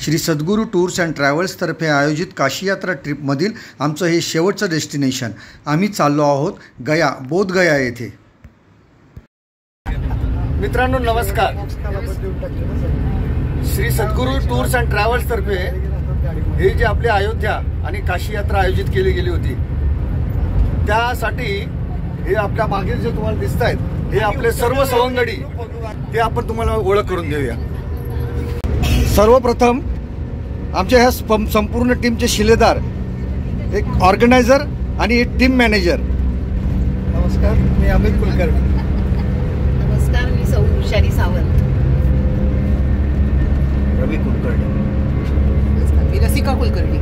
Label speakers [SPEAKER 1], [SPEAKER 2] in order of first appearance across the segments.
[SPEAKER 1] Shri Sadhguru tours and ट्रॅव्हल्सतर्फे आयोजित काशी यात्रा ट्रिपमधील आमचं हे शेवटचं डेस्टिनेशन. आम्ही चाललो आहोत गया, बोधगया येथे.
[SPEAKER 2] मित्रांनो नमस्कार. श्री सद्गुरू टूर्स अँड ट्रॅव्हल्सतर्फे हे जे आपले अयोध्या आणि काशी यात्रा आयोजित केली गेली होती, त्यासाठी हे आपल्या मागे जे तुम्हाला दिसत आहेत हे आपले सर्व सवंगडी, ते आपण तुम्हाला ओळख करून देऊया. सर्वप्रथम आमच्या ह्या संपूर्ण टीमचे शिलेदार, एक ऑर्गनायझर आणि एक टीम मॅनेजर.
[SPEAKER 3] नमस्कार, मी अमित कुलकर्णी.
[SPEAKER 4] नमस्कार, मी उषारी सावंत.
[SPEAKER 2] रवी कुलकर्णी.
[SPEAKER 4] मी रसिका कुलकर्णी.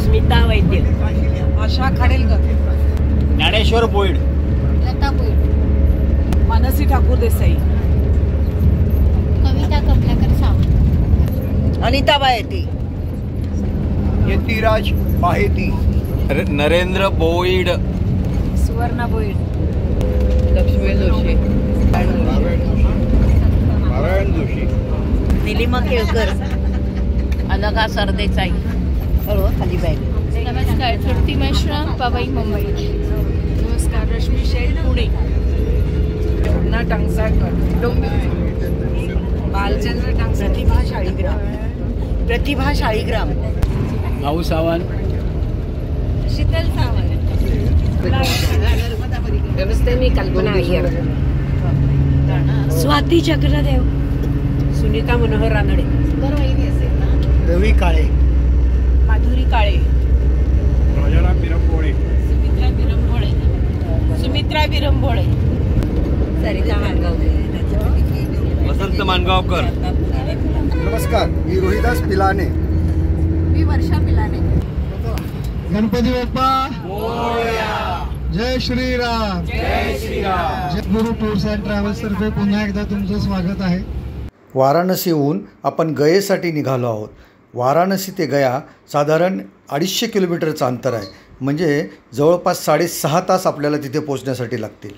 [SPEAKER 5] स्मिता वैद्य.
[SPEAKER 4] आशा खाडेलकर.
[SPEAKER 2] ज्ञानेश्वर बोईड.
[SPEAKER 4] लता बोईड.
[SPEAKER 5] मानसी ठाकूर देसाई.
[SPEAKER 4] कविता कमलाकर सावंत.
[SPEAKER 5] अनिता बायती.
[SPEAKER 2] यतीराज बाहेती.
[SPEAKER 6] नरेंद्र बोईड.
[SPEAKER 5] सुवर्णा बोईड.
[SPEAKER 4] लक्ष्मी जोशी.
[SPEAKER 2] नारायण जोशी.
[SPEAKER 5] निलिमा केळकर. अनघा सरदेसाई. खाली बॅग.
[SPEAKER 7] नमस्कार, तृप्ती मेश्राम, पवई, मुंबई.
[SPEAKER 5] नमस्कार, रश्मी शेठ, पुणे. ना टांगसाळकर, डोंबिवली. बालचंद्र टांग. प्रतिभा शाळीग्राम.
[SPEAKER 6] भाऊ सावंत.
[SPEAKER 5] शीतल सावंत.
[SPEAKER 4] नमस्ते, मी कल्पना अय्यर.
[SPEAKER 5] स्वाती चक्रदेव. सुनीता मनोहर रानडे.
[SPEAKER 2] रवी काळे.
[SPEAKER 5] माधुरी काळे.
[SPEAKER 6] राजाराम बिरंबोळे.
[SPEAKER 5] सुमित्रा बिरंबोळे. सरिता मानगावकर.
[SPEAKER 6] वसंत मानगावकर.
[SPEAKER 2] नमस्कार, मी रोहिदास पिलाने.
[SPEAKER 7] मी वर्षा पिलाने.
[SPEAKER 3] गणपती बाप्पा जय श्रीराम.
[SPEAKER 6] जय श्रीराम.
[SPEAKER 3] सद्गुरू टूर्स अँड ट्रॅव्हल्स तर्फे पुन्हा एकदा तुमचं स्वागत आहे.
[SPEAKER 1] वाराणसीहून आपण गयेसाठी निघालो आहोत. वाराणसी ते गया साधारण 250 किलोमीटरचं अंतर आहे. म्हणजे जवळपास 6.5 तास आपल्याला तिथे पोचण्यासाठी लागतील.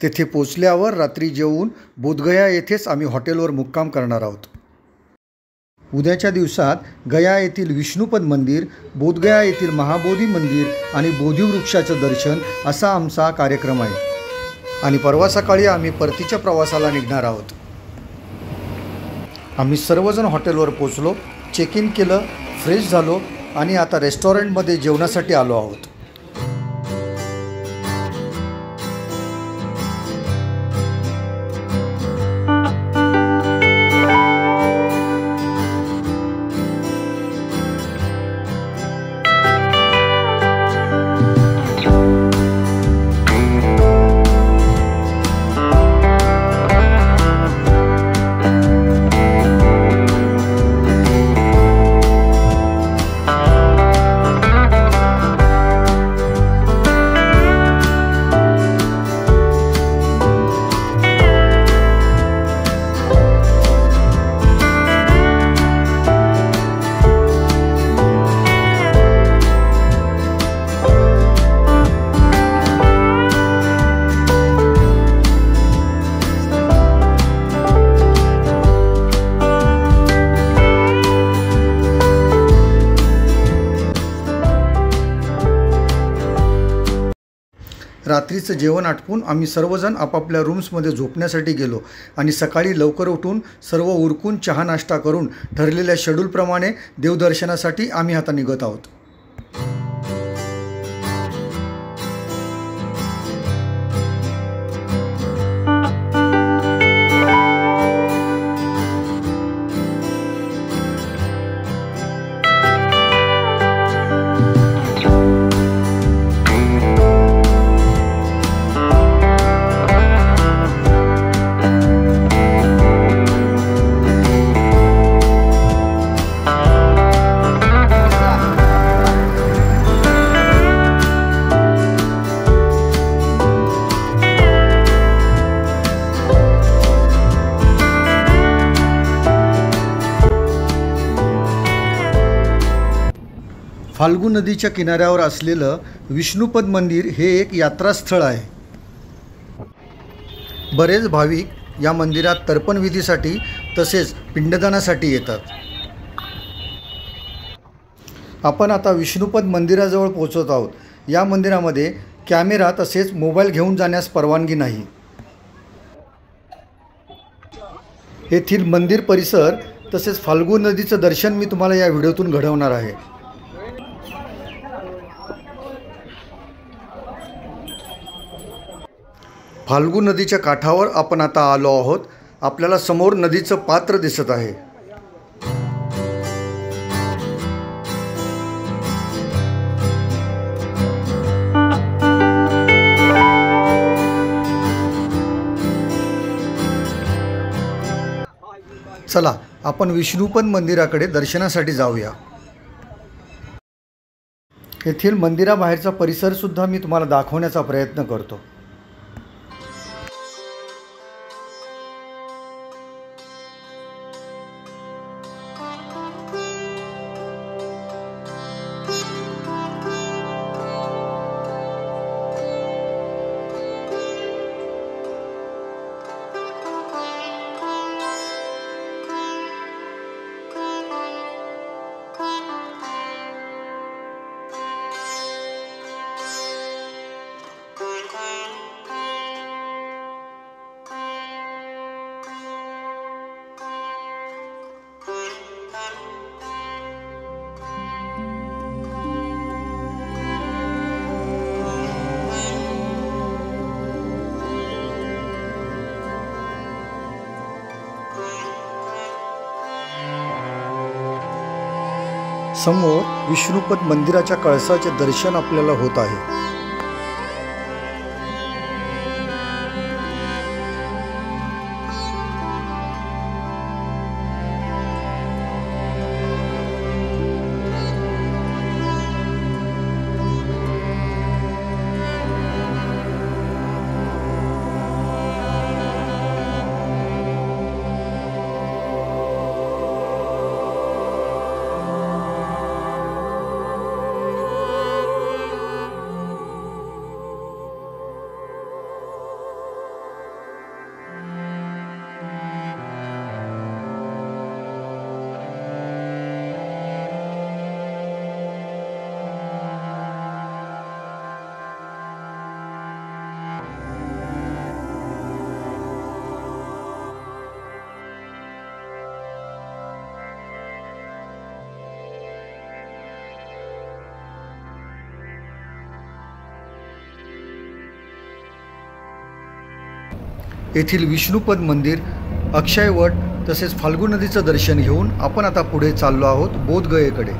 [SPEAKER 1] तेथे पोचल्यावर रात्री जेवून बोधगया येथेच आम्ही हॉटेलवर मुक्काम करणार आहोत. उद्याच्या दिवसात गया येथील विष्णुपद मंदिर, बोधगया येथील महाबोधी मंदिर आणि बोधिवृक्षाचं दर्शन असा आमचा कार्यक्रम आहे. आणि परवा सकाळी आम्ही परतीच्या प्रवासाला निघणार आहोत. आम्ही सर्वजण हॉटेलवर पोचलो, चेक इन केलं, फ्रेश झालो आणि आता रेस्टॉरंटमध्ये जेवणासाठी आलो आहोत. रात्रीचं जेवण आटपून आम्ही सर्वजण आपापल्या रूम्समध्ये झोपण्यासाठी गेलो आणि सकाळी लवकर उठून सर्व उरकून चहा नाश्ता करून ठरलेल्या शेड्यूलप्रमाणे देवदर्शनासाठी आम्ही आता निघत आहोत. फाल्गू नदीच्या किनाऱ्यावर असलेलं विष्णुपद मंदिर हे एक यात्रास्थळ आहे. बरेच भाविक या मंदिरात तर्पण विधीसाठी तसेच पिंडदानासाठी येतात. आपण आता विष्णुपद मंदिराजवळ पोहोचत आहोत. या मंदिरामध्ये कॅमेरा तसेच मोबाईल घेऊन जाण्यास परवानगी नाही. येथील मंदिर परिसर तसेच फाल्गू नदीचं दर्शन मी तुम्हाला या व्हिडिओतून घडवणार आहे. फाल्गू नदीच्या काठावर आपण आता आलो आहोत. आपल्याला समोर नदीचं पात्र दिसत आहे. चला आपण विष्णुपद मंदिराकडे दर्शनासाठी जाऊया. येथील मंदिराबाहेरचा परिसर सुद्धा मी तुम्हाला दाखवण्याचा प्रयत्न करतो. समोर विष्णुपद मंदिराच्या कळसाचे दर्शन आपल्याला होत आहे. येथील विष्णुपद मंदिर, अक्षयवट तसेच फाल्गू नदीचं दर्शन घेऊन आपण आता पुढे चाललो आहोत बोधगयेकडे.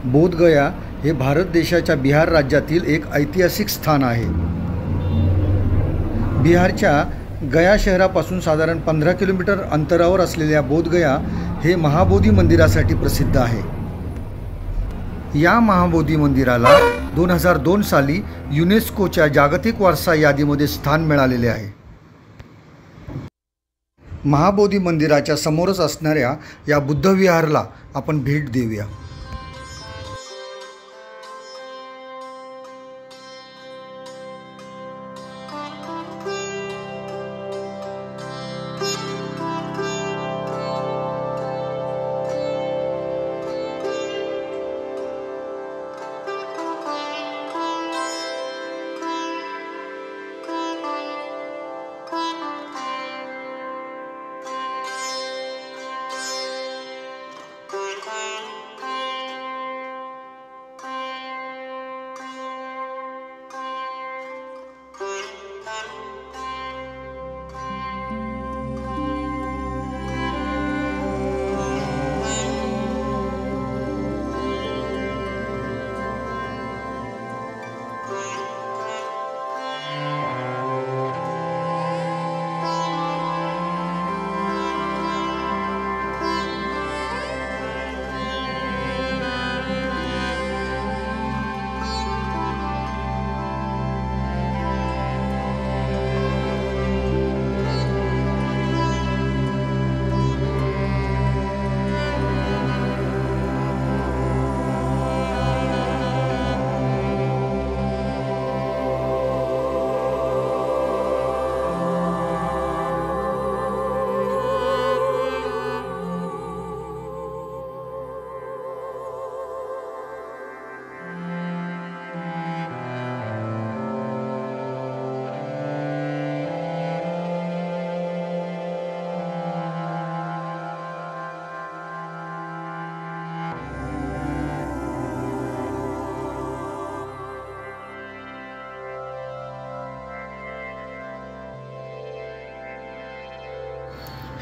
[SPEAKER 1] बोधगया हे भारत देशाच्या बिहार राज्यातील एक ऐतिहासिक स्थान आहे. बिहारच्या गया शहरापासून साधारण 15 किलोमीटर अंतरावर असलेल्या बोधगया हे महाबोधी मंदिरासाठी प्रसिद्ध आहे. या महाबोधी मंदिराला 2002 साली युनेस्कोच्या जागतिक वारसा यादीमध्ये स्थान मिळालेले आहे. महाबोधी मंदिराच्या समोरच असणाऱ्या या बुद्धविहारला आपण भेट देऊया.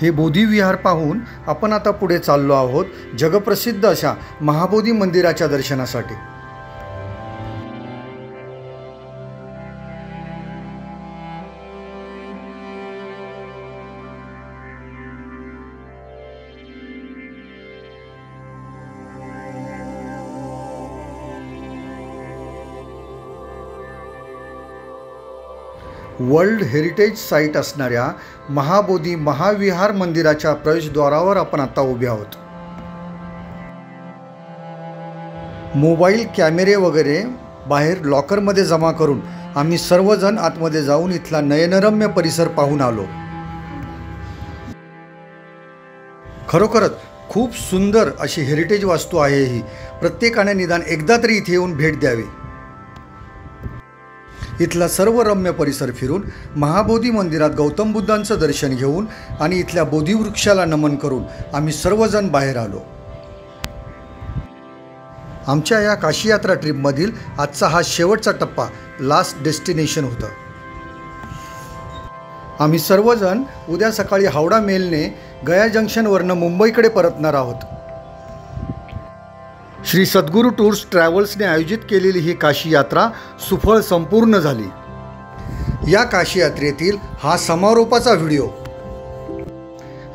[SPEAKER 1] हे बोधिविहार पाहून आपण आता पुढे चाललो आहोत जगप्रसिद्ध अशा महाबोधी मंदिराच्या दर्शनासाठी. वर्ल्ड हेरिटेज साईट असणाऱ्या महाबोधी महाविहार मंदिराच्या प्रवेशद्वारावर आपण आता उभे आहोत. मोबाईल कॅमेरे वगैरे बाहेर लॉकरमध्ये जमा करून आम्ही सर्वजण आतमध्ये जाऊन इथला नयनरम्य परिसर पाहून आलो. खरोखरच खूप सुंदर अशी हेरिटेज वास्तू आहे ही. प्रत्येकाने निदान एकदा तरी इथे येऊन भेट द्यावी. इथला सर्व रम्य परिसर फिरून महाबोधी मंदिरात गौतम बुद्धांचं दर्शन घेऊन आणि इथल्या बोधिवृक्षाला नमन करून आम्ही सर्वजण बाहेर आलो. आमच्या या काशी यात्रा ट्रिपमधील आजचा हा शेवटचा टप्पा लास्ट डेस्टिनेशन होता. आम्ही सर्वजण उद्या सकाळी हावडा मेलने गया जंक्शनवरनं मुंबईकडे परतणार आहोत. श्री सद्गुरू टूर्स ट्रॅव्हल्सने आयोजित केलेली ही काशी यात्रा सुफळ संपूर्ण झाली. या काशी यात्रेतील हा समारोपाचा व्हिडिओ.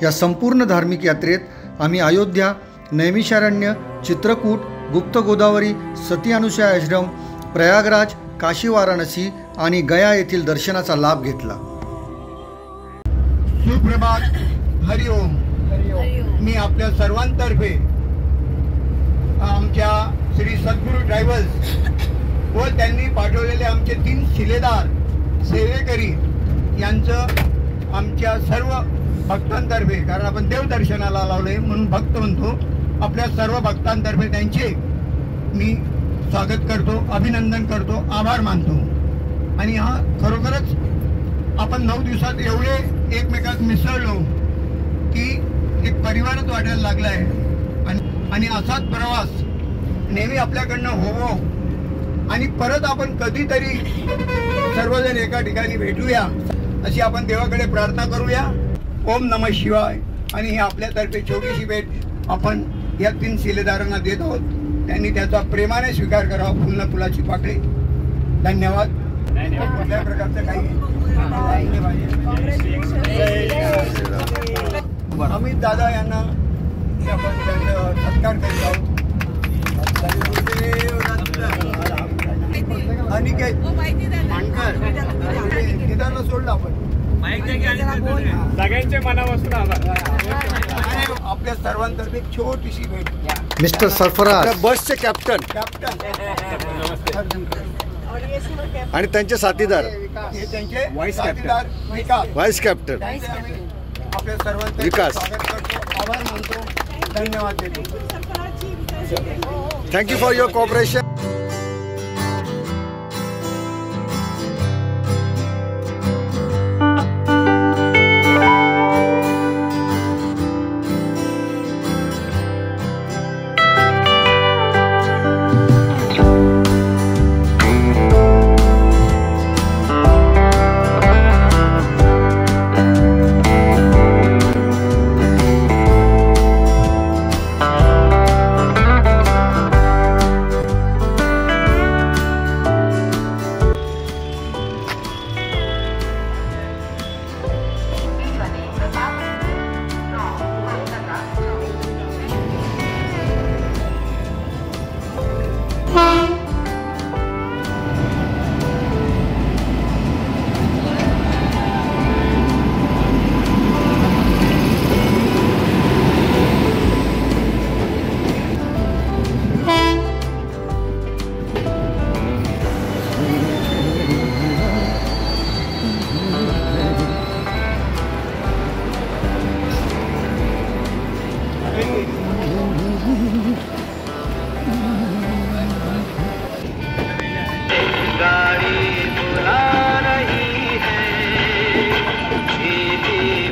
[SPEAKER 1] या संपूर्ण धार्मिक यात्रेत आम्ही अयोध्या, नैमिषारण्य, चित्रकूट, गुप्त गोदावरी, सती अनुसूया आश्रम, प्रयागराज, काशी वाराणसी आणि गया येथील दर्शनाचा लाभ घेतला.
[SPEAKER 8] सुप्रभात, हरिओम. मी आपल्या सर्वांतर्फे आमच्या श्री सद्गुरू ट्रॅव्हल्स व त्यांनी पाठवलेले आमचे 3 शिलेदार सेवेकरी यांचं आमच्या सर्व भक्तांतर्फे, कारण आपण देवदर्शनाला लावले म्हणून भक्त म्हणतो, आपल्या सर्व भक्तांतर्फे त्यांचे मी स्वागत करतो, अभिनंदन करतो, आभार मानतो. आणि हा खरोखरच आपण 9 दिवसात एवढे एकमेकात मिसळलो की एक परिवारच वाटायला लागला आहे. आणि असाच प्रवास नेहमी आपल्याकडनं होवो आणि परत आपण कधीतरी सर्वजण एका ठिकाणी भेटूया अशी आपण देवाकडे प्रार्थना करूया. ओम नमः शिवाय. आणि ही आपल्यातर्फे छोटीशी भेट आपण या 3 शिलेदारांना देत आहोत. त्यांनी त्याचा प्रेमाने स्वीकार करावा. फुलनं फुलाची पाकळी. धन्यवाद. कुठल्या प्रकारचं काही अमित दादा यांना आपण त्यांचा सत्कार करीत आहोत. अनिकेत केदारला सोडलं आपण
[SPEAKER 6] सगळ्यांच्या मनापासून
[SPEAKER 8] आपल्या सर्वांतर्फे छोटीशी भेट.
[SPEAKER 1] मिस्टर सरफराज,
[SPEAKER 2] बसचे कॅप्टन आणि त्यांचे साथीदार,
[SPEAKER 8] हे त्यांचे साथीदार
[SPEAKER 2] व्हाईस कॅप्टन
[SPEAKER 8] आपल्या सर्वांचे
[SPEAKER 2] विकास.
[SPEAKER 8] स्वागत करतो, आभार मानतो, धन्यवाद देतो.
[SPEAKER 2] Thank you for your cooperation.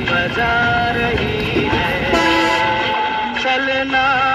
[SPEAKER 9] बजा रही है चलना